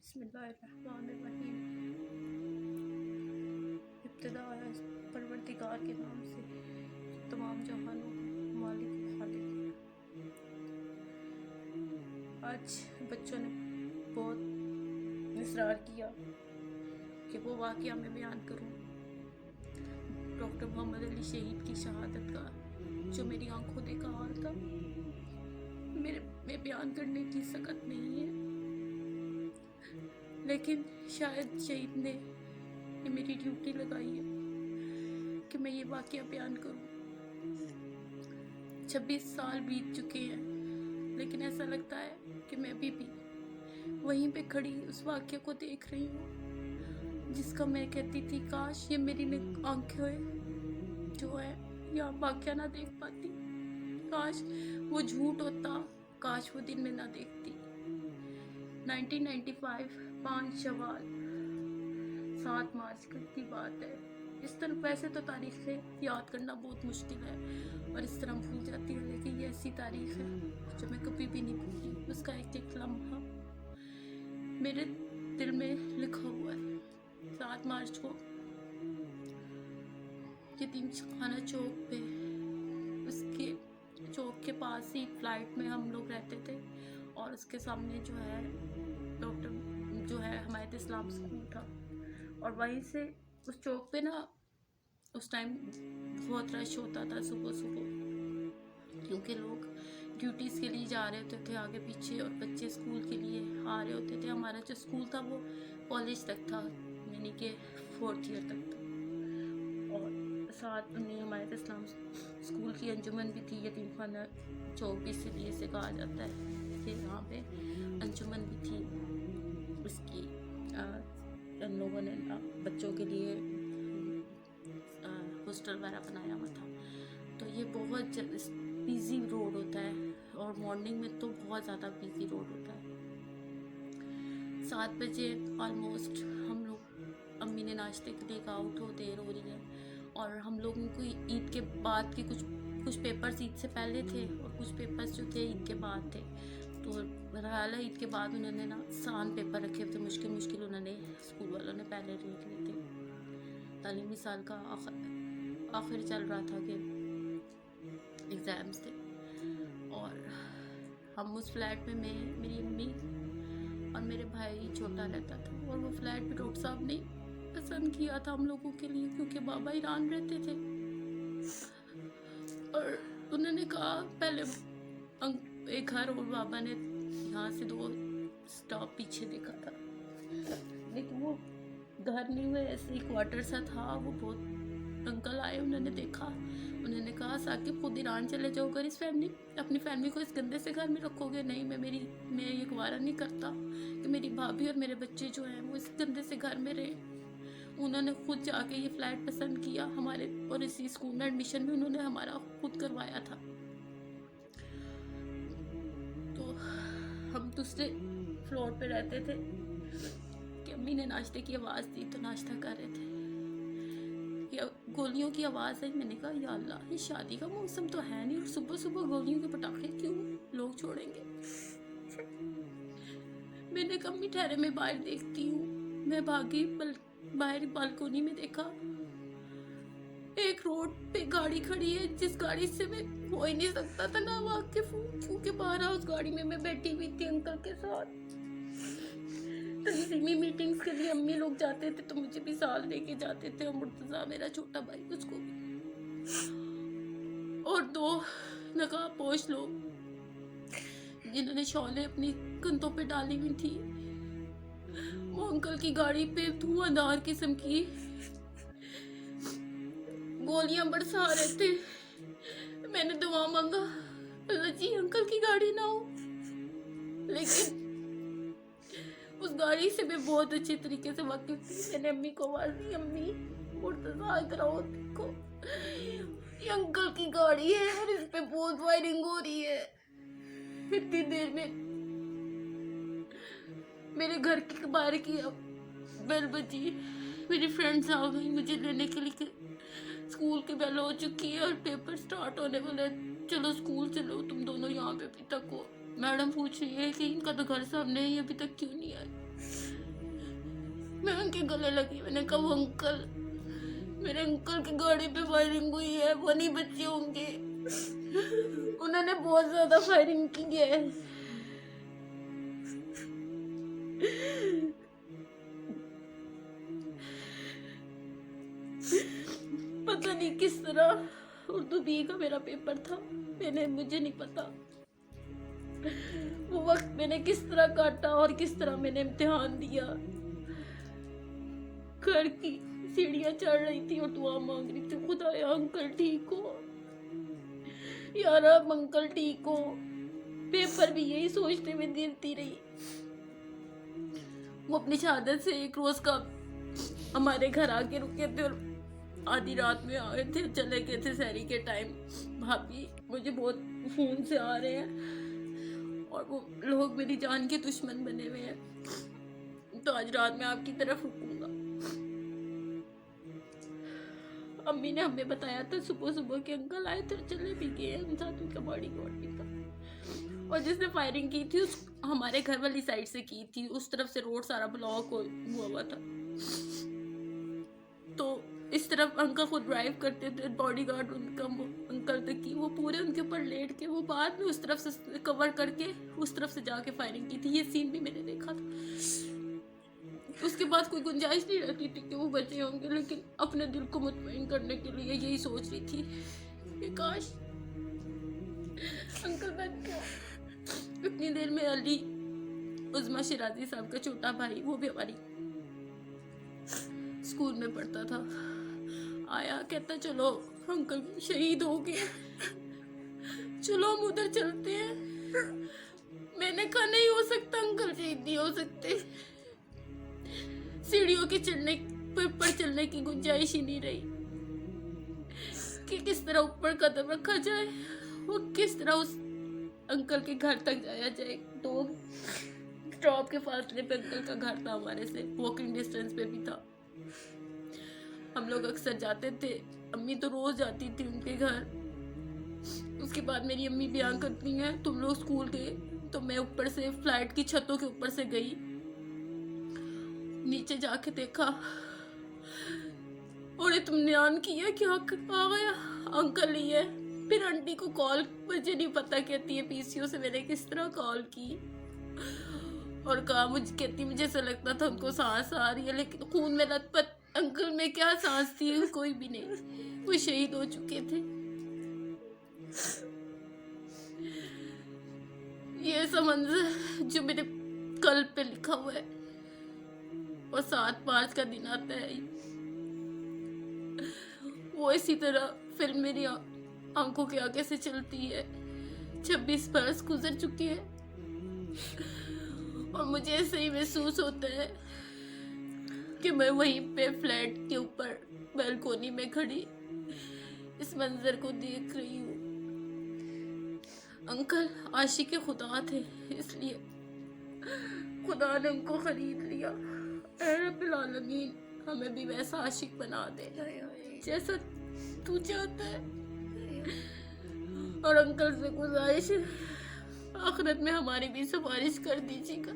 बिस्मिल्लाहिर्रहमानिर्रहीम। इब्तिदा है परवरदिगार के नाम से, तमाम जहानों मालिक व खालिक। आज बच्चों ने बहुत इसरार किया कि वो वाक़या मैं बयान करूं, डॉक्टर मोहम्मद अली शहीद की शहादत का, जो मेरी आंखों देखा हाल था। मेरे में बयान करने की सकत नहीं है, लेकिन शायद शहीद ने ये मेरी ड्यूटी लगाई है कि मैं ये वाक़या बयान करूं। 26 साल बीत चुके हैं, लेकिन ऐसा लगता है कि मैं अभी भी वहीं पे खड़ी उस वाक़ये को देख रही हूँ, जिसका मैं कहती थी काश ये मेरी आंखें जो है या वाक़या ना देख पाती, काश वो झूठ होता, काश वो दिन में ना देखती। 1995 5 शवाल 7 मार्च की बात है। इस तरह वैसे तो तारीखें याद करना बहुत मुश्किल है और इस तरह भूल जाती है, लेकिन ये ऐसी तारीख है जो मैं कभी भी नहीं भूली। उसका एक एक लम्हा मेरे दिल में लिखा हुआ है। 7 मार्च को यतीम खाना चौक पे, उसके चौक के पास ही फ्लाइट में हम लोग रहते थे और उसके सामने जो है डॉक्टर जो है हमायत इस्लाम स्कूल था। और वहीं से उस चौक पे ना उस टाइम बहुत रश होता था सुबह सुबह, क्योंकि लोग ड्यूटीज़ के लिए जा रहे होते थे आगे पीछे और बच्चे स्कूल के लिए आ रहे होते थे। हमारा जो स्कूल था वो कॉलेज तक था, यानी कि 4th ईयर तक था। और साथ में हमायत इस्लाम स्कूल की अंजुमन भी थी, यतीम खाना चौक भी इसलिए से कहा जाता है कि यहाँ पे अंजुमन भी थी। उसकी इन लोगों ने बच्चों के लिए हॉस्टल वगैरह बनाया हुआ था। तो ये बहुत बिज़ी रोड होता है और मॉर्निंग में तो बहुत ज़्यादा बिज़ी रोड होता है। 7 बजे ऑलमोस्ट हम लोग, अम्मी ने नाश्ते के लिए कहा उठो देर हो रही है, और हम लोगों को ईद के बाद के कुछ पेपर्स ईद से पहले थे और कुछ पेपर्स जो थे ईद के बाद थे। तो बहरहाल ईद के बाद उन्होंने ना आसान पेपर रखे थे, मुश्किल उन्होंने स्कूल वालों ने पहले लिख लिए थे। तालीमी साल का आखिर चल रहा था कि एग्ज़ाम्स थे, और हम उस फ्लैट में मेरी अम्मी और मेरे भाई छोटा रहता था। और वो फ्लैट भी डॉक्टर साहब ने पसंद किया था हम लोगों के लिए, क्योंकि बाबा ईरान रहते थे। और उन्होंने कहा पहले एक घर, और बाबा ने यहाँ से 2 स्टॉप पीछे देखा था, लेकिन वो घर नहीं हुए, ऐसे ही क्वार्टर सा था। वो बहुत अंकल आए, उन्होंने देखा, उन्होंने कहा साकिब खुद ईरान चले जाओ, अगर अपनी फैमिली को इस गंदे से घर में रखोगे। नहीं, मैं ये गवारा नहीं करता कि मेरी भाभी और मेरे बच्चे जो हैं वो इस गंदे से घर में रहे। उन्होंने खुद जाके ये फ्लैट पसंद किया हमारे, और इसी स्कूल में एडमिशन भी उन्होंने हमारा खुद करवाया था। तो हम दूसरे फ्लोर पे रहते थे कि अम्मी ने नाश्ते की आवाज़ दी तो नाश्ता कर रहे थे, या गोलियों की आवाज़ आई। मैंने कहा या अल्लाह, ये शादी का मौसम तो है नहीं और सुबह सुबह गोलियों के पटाखे क्यों लोग छोड़ेंगे। मैंने कहा अम्मी ठहरे, मैं बाहर देखती हूँ। मैं भागी, बाहर बालकोनी में देखा एक रोड पे गाड़ी खड़ी है, जिस गाड़ी से मैं हो ही नहीं सकता था ना वाकिफ हूँ, क्योंकि बाहर उस गाड़ी में मैं बैठी हुई थी अंकल के साथ। तंजीमी मीटिंग्स के लिए अम्मी लोग जाते थे तो मुझे भी साथ लेके जाते थे, और मुर्तज़ा मेरा छोटा भाई, उसको भी, और 2 नकाबपोश लोग जिन्होंने शॉलें अपनी कंधों पे डाली हुई थी। वो अंकल की गाड़ी पे धुआंधार किस्म की गोलियां बरसा रहे थे। मैंने दुआ मांगा, अल्लाह जी अंकल की गाड़ी ना हो, लेकिन उस गाड़ी से मैं बहुत अच्छे तरीके से वाकिफ थी। मैंने अम्मी को आवाज़ दी, अम्मी मुर्तज़ा इधर आओ, देखो ये अंकल की गाड़ी है और इस पे बहुत वायरिंग हो रही है। इतनी देर में मेरे घर के बाहर की बेल बजी, मेरी फ्रेंड्स आ गई मुझे लेने के लिए। स्कूल की बेल हो चुकी है और पेपर स्टार्ट होने वाला, चलो स्कूल चलो, तुम दोनों यहाँ पे अभी तक हो। मैडम पूछ रही है कि इनका तो घर सामने है, अभी तक क्यों नहीं आए। के गले लगी। मैंने कहा वो अंकल, मेरे अंकल की गाड़ी पे फायरिंग हुई है, वो नहीं बच्चे होंगे, उन्होंने बहुत ज्यादा फायरिंग की है। पता नहीं किस तरह उर्दू बी का मेरा पेपर था, मुझे नहीं पता वो वक्त मैंने किस तरह काटा और किस तरह मैंने इम्तिहान दिया। घर की सीढ़ियां चढ़ रही थी और दुआ मांग रही थी, खुदाया अंकल ठीक हो, यार अब अंकल ठीक हो। पेपर भी यही सोचते हुए देती रही। वो अपनी शहादत से एक रोज का हमारे घर आके रुके थे और आधी रात में आए थे, चले गए थे सहरी के टाइम। भाभी मुझे बहुत फोन से आ रहे हैं और वो लोग मेरी जान के दुश्मन बने हुए हैं, तो आज रात में आपकी तरफ रुकूंगा। अम्मी ने हमें बताया था सुबह सुबह के अंकल आए थे, चले भी गए, हम साथ उनका बॉडी गार्ड भी था। और जिसने फायरिंग की थी उस हमारे घर वाली साइड से की थी, उस तरफ से रोड सारा ब्लॉक हुआ था। तो इस तरफ अंकल खुद ड्राइव करते थे, बॉडी गार्ड उनका अंकल तक की, वो पूरे उनके ऊपर लेट के वो बाद में उस तरफ से कवर करके उस तरफ से जाके फायरिंग की थी। ये सीन भी मैंने देखा था। उसके बाद कोई गुंजाइश नहीं रहती थी कि वो बचे होंगे, लेकिन अपने दिल को मुतमईन करने के लिए यही सोच रही थी कि काश अंकल बच गया। इतनी देर में अली उज़्मा शिराजी साहब का छोटा भाई, वो भी हमारी स्कूल में पढ़ता था, आया, कहता चलो अंकल शहीद हो गए, चलो हम उधर चलते हैं। मैंने कहा नहीं हो सकता अंकल, शहीद नहीं हो सकते, सीढ़ियों के चढ़ने पर चलने की गुंजाइश ही नहीं रही कि किस तरह ऊपर कदम रखा जाए और किस तरह उस अंकल के घर तक जाया जाए। 2 स्टॉप के फासले पे अंकल का घर था, हमारे से वॉकिंग डिस्टेंस पे भी था। हम लोग अक्सर जाते थे, अम्मी तो रोज जाती थी उनके घर। उसके बाद मेरी अम्मी बयान करती हैं तुम लोग स्कूल गए, तो मैं ऊपर से फ्लाइट की छतों के ऊपर से गई, नीचे जाके देखा और इत्मीनान किया कि आ गया अंकल ही है। फिर आंटी को कॉल, मुझे नहीं पता, कहती है पीसीओ से मैंने किस तरह कॉल की और कहा, मुझे कहती मुझे ऐसा लगता था उनको सांस आ रही है, लेकिन खून में लथपथ अंकल में क्या सांस थी, कोई भी नहीं, वो शहीद हो चुके थे। ये ऐसा मंजर जो मेरे कल पे लिखा हुआ है और 7 मार्च का दिन आता है, वो इसी तरह फिल्म मेरी आंखों के आगे से चलती है। 26 बरस गुजर चुकी है और मुझे ऐसे ही महसूस होता है कि मैं वहीं पे फ्लैट के ऊपर बैल्कोनी में खड़ी इस मंजर को देख रही हूँ। अंकल आशिक खुदा थे, इसलिए खुदा ने उनको खरीद लिया। ऐ रब्बिल आलमीन हमें भी वैसा आशिक बना दे जैसा तू चाहता है। और अंकल से गुजारिश, आखिरत में हमारी भी सिफारिश कर दीजिएगा।